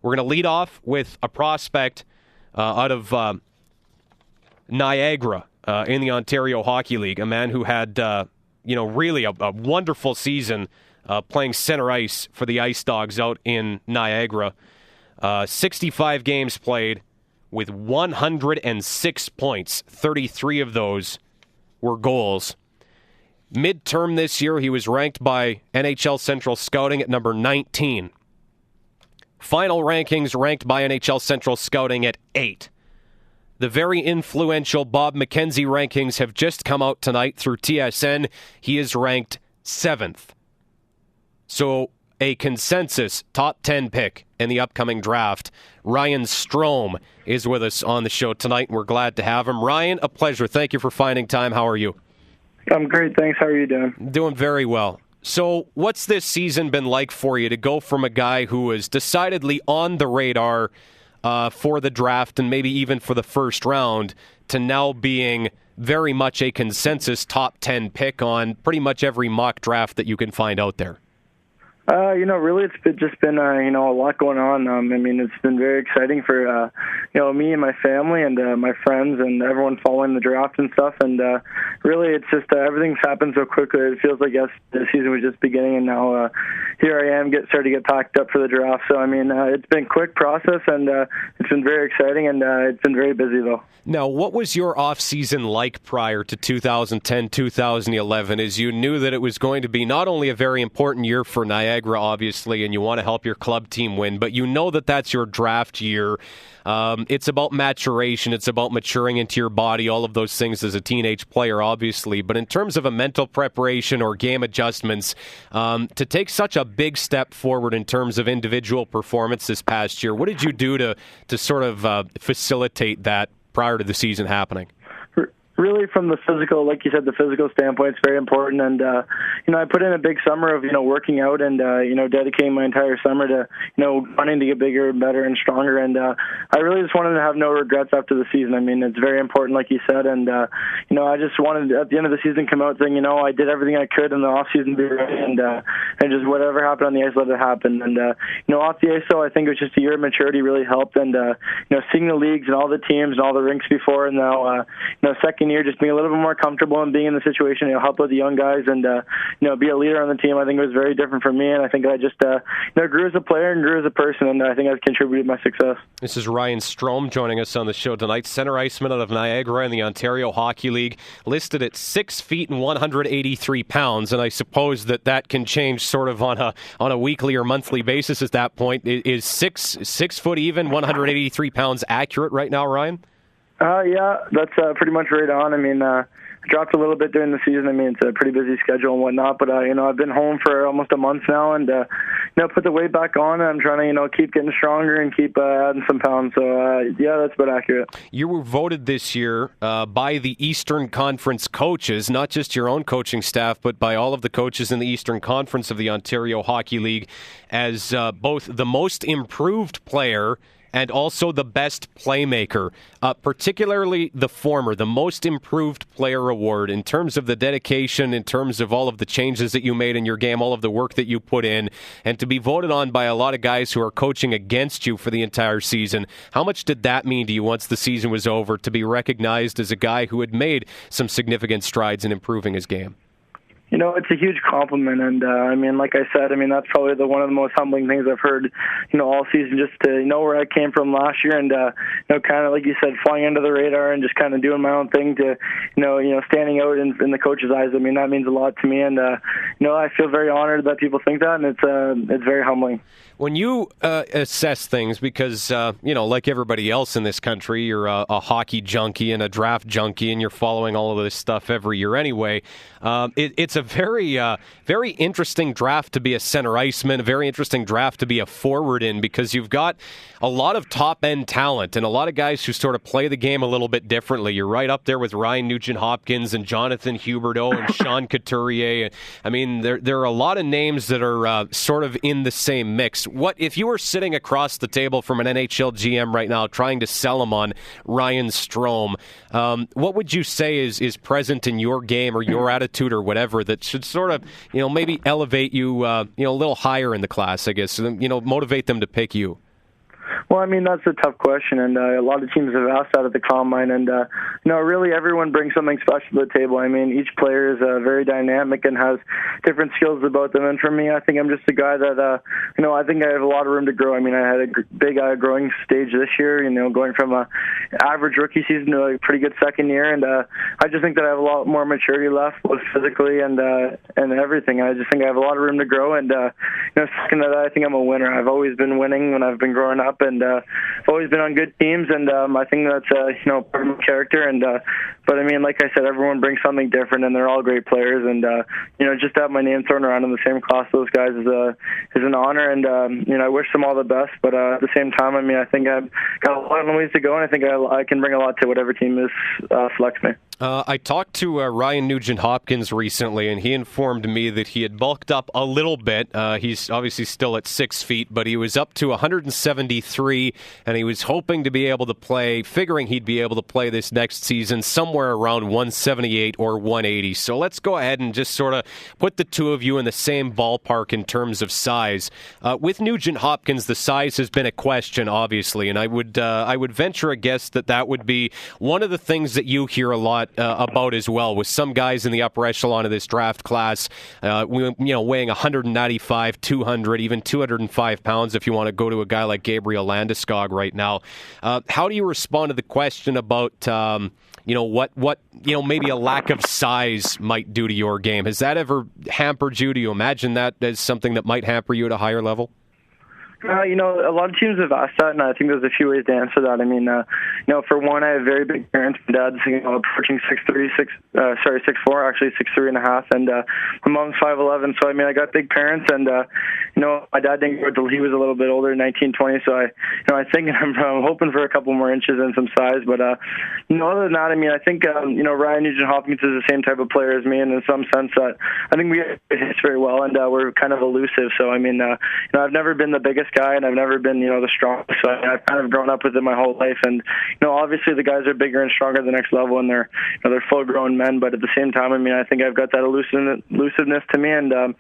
We're going to lead off with a prospect out of Niagara in the Ontario Hockey League, a man who had really a wonderful season playing center ice for the Ice Dogs out in Niagara. 65 games played with 106 points. 33 of those were goals. Midterm this year, he was ranked by NHL Central Scouting at number 19. Final rankings ranked by NHL Central Scouting at 8. The very influential Bob McKenzie rankings have just come out tonight through TSN. He is ranked 7th. So a consensus top 10 pick in the upcoming draft. Ryan Strome is with us on the show tonight, and we're glad to have him. Ryan, a pleasure. Thank you for finding time. How are you? I'm great, thanks. How are you doing? Doing very well. So what's this season been like for you to go from a guy who was decidedly on the radar for the draft and maybe even for the first round to now being very much a consensus top 10 pick on pretty much every mock draft that you can find out there? Really, just been a lot going on. It's been very exciting for, me and my family and my friends and everyone following the draft and stuff. And really, it's just everything's happened so quickly. It feels like, yes, the season was just beginning, and now here I am starting to get packed up for the draft. So, it's been a quick process, and it's been very exciting, and it's been very busy, though. Now, what was your off-season like prior to 2010, 2011, as you knew that it was going to be not only a very important year for Niagara, obviously, and you want to help your club team win, but you know that that's your draft year. It's about maturation. It's about maturing into your body, all of those things as a teenage player, obviously. But in terms of a mental preparation or game adjustments, to take such a big step forward in terms of individual performance this past year, what did you do to sort of facilitate that prior to the season happening? Really, from the physical, like you said, the physical standpoint is very important. And, I put in a big summer of, working out and, dedicating my entire summer to, wanting to get bigger and better and stronger. And I really just wanted to have no regrets after the season. It's very important, like you said. And, I just wanted, at the end of the season, come out saying, I did everything I could in the off-season to be ready. And just whatever happened on the ice, let it happen. And, off the ice, though, I think it was just a year of maturity really helped. And, seeing the leagues and all the teams and all the rinks before, and now, second year, just being a little bit more comfortable and being in the situation, help with the young guys and, be a leader on the team. I think it was very different for me, and I think I just, grew as a player and grew as a person, and I think I've contributed to my success. This is Ryan Strome joining us on the show tonight, center iceman out of Niagara in the Ontario Hockey League, listed at 6 feet and 183 pounds, and I suppose that can change sort of on a weekly or monthly basis at that point. Is 6 foot even, 183 pounds accurate right now, Ryan? Yeah, that's pretty much right on. I dropped a little bit during the season. It's a pretty busy schedule and whatnot, but, I've been home for almost a month now and, put the weight back on. I'm trying to, keep getting stronger and keep adding some pounds. So, yeah, that's about accurate. You were voted this year by the Eastern Conference coaches, not just your own coaching staff, but by all of the coaches in the Eastern Conference of the Ontario Hockey League as both the most improved player and also the best playmaker, particularly the former, the most improved player award in terms of the dedication, in terms of all of the changes that you made in your game, all of the work that you put in, and to be voted on by a lot of guys who are coaching against you for the entire season. How much did that mean to you once the season was over, to be recognized as a guy who had made some significant strides in improving his game? It's a huge compliment, and like I said, that's probably one of the most humbling things I've heard, all season. Just to know where I came from last year, and kind of like you said, flying under the radar and just kind of doing my own thing to, standing out in the coach's eyes. That means a lot to me, and I feel very honored that people think that, and it's very humbling. When you assess things, because like everybody else in this country, you're a hockey junkie and a draft junkie, and you're following all of this stuff every year anyway. It's a very interesting draft to be a center iceman, a very interesting draft to be a forward in, because you've got a lot of top-end talent and a lot of guys who sort of play the game a little bit differently. You're right up there with Ryan Nugent-Hopkins and Jonathan Huberdeau and Sean Couturier. There are a lot of names that are sort of in the same mix. What if you were sitting across the table from an NHL GM right now trying to sell him on Ryan Strome, what would you say is present in your game or your attitude or whatever that should sort of, maybe elevate you, a little higher in the class, I guess, motivate them to pick you? Well, I mean, that's a tough question, and a lot of teams have asked that at the Combine, and, really everyone brings something special to the table. I mean, each player is very dynamic and has different skills about them, and for me, I think I'm just a guy that, I think I have a lot of room to grow. I mean, I had a big growing stage this year, going from a average rookie season to a pretty good second year, and I just think that I have a lot more maturity left, both physically and everything. I just think I have a lot of room to grow, and, second to that, I think I'm a winner. I've always been winning when I've been growing up, and I've always been on good teams, and I think that's part of my character. And but I mean, like I said, everyone brings something different, and they're all great players. And just to have my name thrown around in the same class as those guys is an honor. And I wish them all the best. But at the same time, I mean, I think I've got a lot of ways to go, and I think I can bring a lot to whatever team selects me. I talked to Ryan Nugent-Hopkins recently, and he informed me that he had bulked up a little bit. He's obviously still at 6 feet, but he was up to 173, and he was hoping to be able to play, figuring he'd be able to play this next season somewhere around 178 or 180. So let's go ahead and just sort of put the two of you in the same ballpark in terms of size. With Nugent-Hopkins, the size has been a question, obviously, and I would venture a guess that would be one of the things that you hear a lot about as well, with some guys in the upper echelon of this draft class, weighing 195, 200, even 205 pounds if you want to go to a guy like Gabriel Landeskog right now. How do you respond to the question about, what maybe a lack of size might do to your game? Has that ever hampered you? Do you imagine that as something that might hamper you at a higher level? A lot of teams have asked that, and I think there's a few ways to answer that. I mean, for one, I have very big parents. My dad's, approaching 6'4", actually 6'3.5", and my mom's 5'11". So, I mean, I got big parents, and, my dad didn't grow until he was a little bit older, 19, 20, so I think I'm hoping for a couple more inches and some size. But, other than that, I mean, I think, Ryan Nugent-Hopkins is the same type of player as me, and in some sense that I think we hit very well, and we're kind of elusive. So, I mean, I've never been the biggest guy, and I've never been, the strongest. So I've kind of grown up with it my whole life. And, obviously the guys are bigger and stronger at the next level, and they're full-grown men. But at the same time, I mean, I think I've got that elusiveness to me, and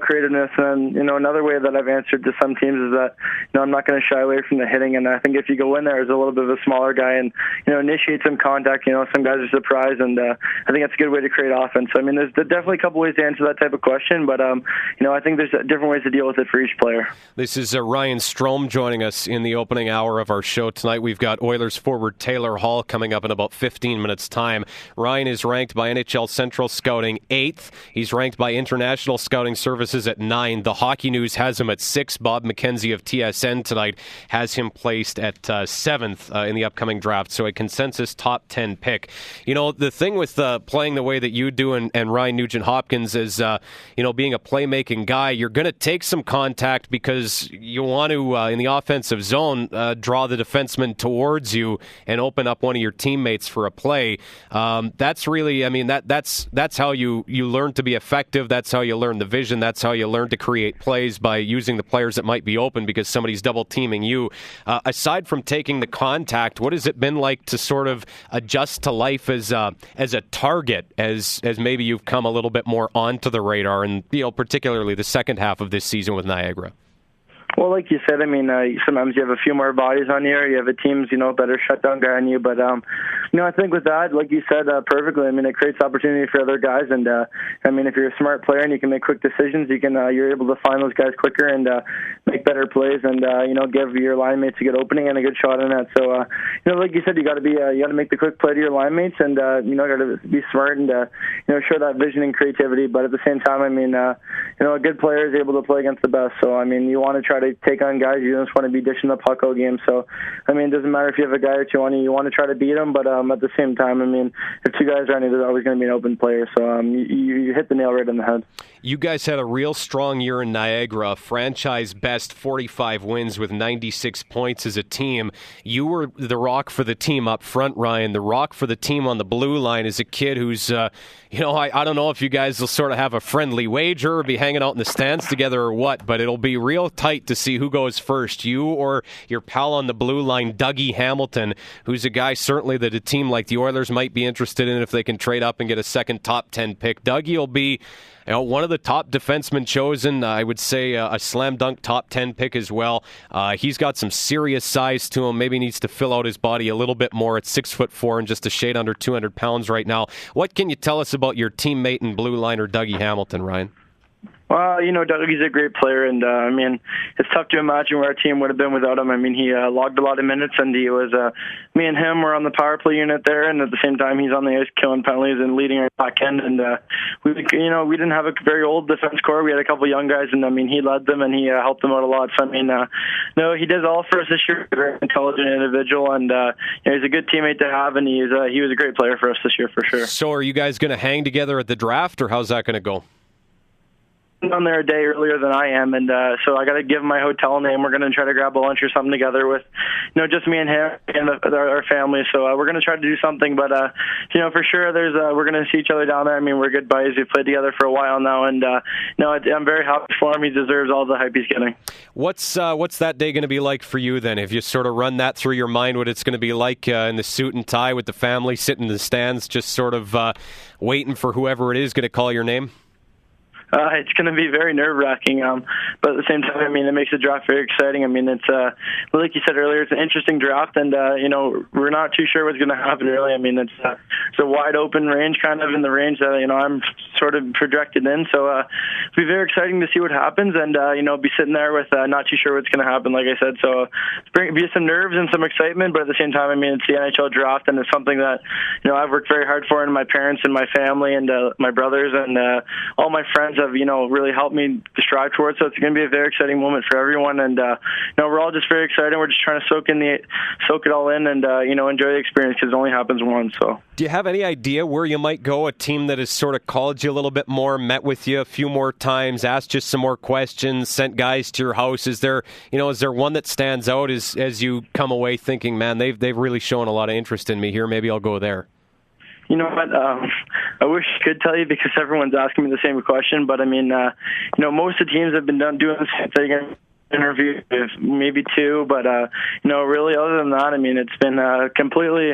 creativeness. And another way that I've answered to some teams is that I'm not going to shy away from the hitting. And I think if you go in there as a little bit of a smaller guy and initiate some contact, some guys are surprised, and I think that's a good way to create offense. So, I mean, there's definitely a couple ways to answer that type of question, but I think there's different ways to deal with it for each player. This is Ryan Strome joining us in the opening hour of our show tonight. We've got Oilers forward Taylor Hall coming up in about 15 minutes' time. Ryan is ranked by NHL Central Scouting 8th. He's ranked by International Scouting Services at 9. The Hockey News has him at 6. Bob McKenzie of TSN tonight has him placed at 7th in the upcoming draft, so a consensus top 10 pick. The thing with playing the way that you do and Ryan Nugent-Hopkins is, being a playmaking guy, you're going to take some contact because you want to, in the offensive zone, draw the defenseman towards you and open up one of your teammates for a play. That's really, I mean, that's how you learn to be effective. That's how you learn the vision. That's how you learn to create plays, by using the players that might be open because somebody's double teaming you. Aside from taking the contact, what has it been like to sort of adjust to life as a target, as maybe you've come a little bit more onto the radar, and particularly the second half of this season with Niagara? Well, like you said, I mean, sometimes you have a few more bodies on you, or you have a team's, better shutdown guy on you. But, I think with that, like you said perfectly, I mean, it creates opportunity for other guys. And, I mean, if you're a smart player and you can make quick decisions, you're able to find those guys quicker and make better plays and, give your line mates a good opening and a good shot in that. So, like you said, you got to make the quick play to your line mates and, got to be smart and, show that vision and creativity. But at the same time, I mean, a good player is able to play against the best. So, I mean, you want to try to take on guys. You just want to be dishing the puck all game. So, I mean, it doesn't matter if you have a guy or two on you. You want to try to beat them, but at the same time, I mean, if two guys are on you, there's always going to be an open player. So you hit the nail right on the head. You guys had a real strong year in Niagara, franchise best 45 wins with 96 points as a team. You were the rock for the team up front, Ryan. The rock for the team on the blue line is a kid who's, I don't know if you guys will sort of have a friendly wager or be hanging out in the stands together or what, but it'll be real tight to see who goes first, you or your pal on the blue line, Dougie Hamilton, who's a guy certainly that a team like the Oilers might be interested in if they can trade up and get a second top 10 pick. Dougie will be one of the top defensemen chosen. I would say a slam dunk top 10 pick as well. He's got some serious size to him. Maybe needs to fill out his body a little bit more at 6'4" and just a shade under 200 pounds right now. What can you tell us about your teammate and blue liner, Dougie Hamilton, Ryan? Well, Dougie's a great player, and it's tough to imagine where our team would have been without him. I mean, he logged a lot of minutes, and he was me and him were on the power play unit there, and at the same time, he's on the ice killing penalties and leading our back end. And we didn't have a very old defense core. We had a couple young guys, and he led them, and he helped them out a lot. So no, he did all for us this year. A very intelligent individual, and he's a good teammate to have, and he was a great player for us this year for sure. So, are you guys going to hang together at the draft, or how's that going to go? On there a day earlier than I am, and so I got to give him my hotel name. We're going to try to grab a lunch or something together with, just me and him and our family. So we're going to try to do something, but for sure, we're going to see each other down there. I mean, we're good buddies. We've played together for a while now, and I'm very happy for him. He deserves all the hype he's getting. What's that day going to be like for you then? If you sort of run that through your mind, what it's going to be like in the suit and tie with the family, sitting in the stands, just sort of waiting for whoever it is going to call your name? It's going to be very nerve-wracking, but at the same time, it makes the draft very exciting. It's like you said earlier, it's an interesting draft, and we're not too sure what's going to happen. Really, it's a wide-open range, kind of in the range that I'm sort of projected in. So it'll be very exciting to see what happens, and be sitting there with not too sure what's going to happen. Like I said, so be some nerves and some excitement, but at the same time, it's the NHL draft, and it's something that I've worked very hard for, and my parents and my family and my brothers and all my friends have really helped me strive towards. So it's going to be a very exciting moment for everyone, and we're all just very excited. We're just trying to soak it all in, and enjoy the experience because it only happens once. So, do you have any idea where you might go? A team that has sort of called you a little bit more, met with you a few more times, asked you some more questions, sent guys to your house? Is there one that stands out as you come away thinking, man, they've really shown a lot of interest in me here. Maybe I'll go there. You know what? I wish I could tell you because everyone's asking me the same question. But most of the teams have been doing the same thing. Interview, maybe two, but really other than that, it's been completely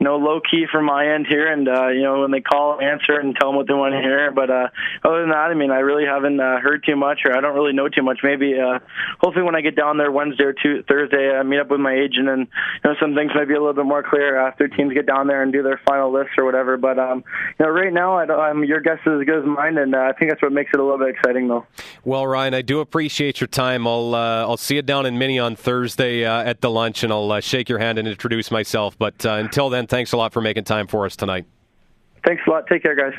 low key from my end here, and when they call, answer and tell them what they want to hear. But other than that, I really haven't heard too much, or I don't really know too much. Maybe hopefully when I get down there Wednesday or Thursday, I meet up with my agent, and some things might be a little bit more clear after teams get down there and do their final lists or whatever. But right now, your guess is as good as mine, and I think that's what makes it a little bit exciting, though. Well, Ryan, I do appreciate your time. I'll see you down in Mini on Thursday at the lunch, and I'll shake your hand and introduce myself. But until then, thanks a lot for making time for us tonight. Thanks a lot. Take care, guys.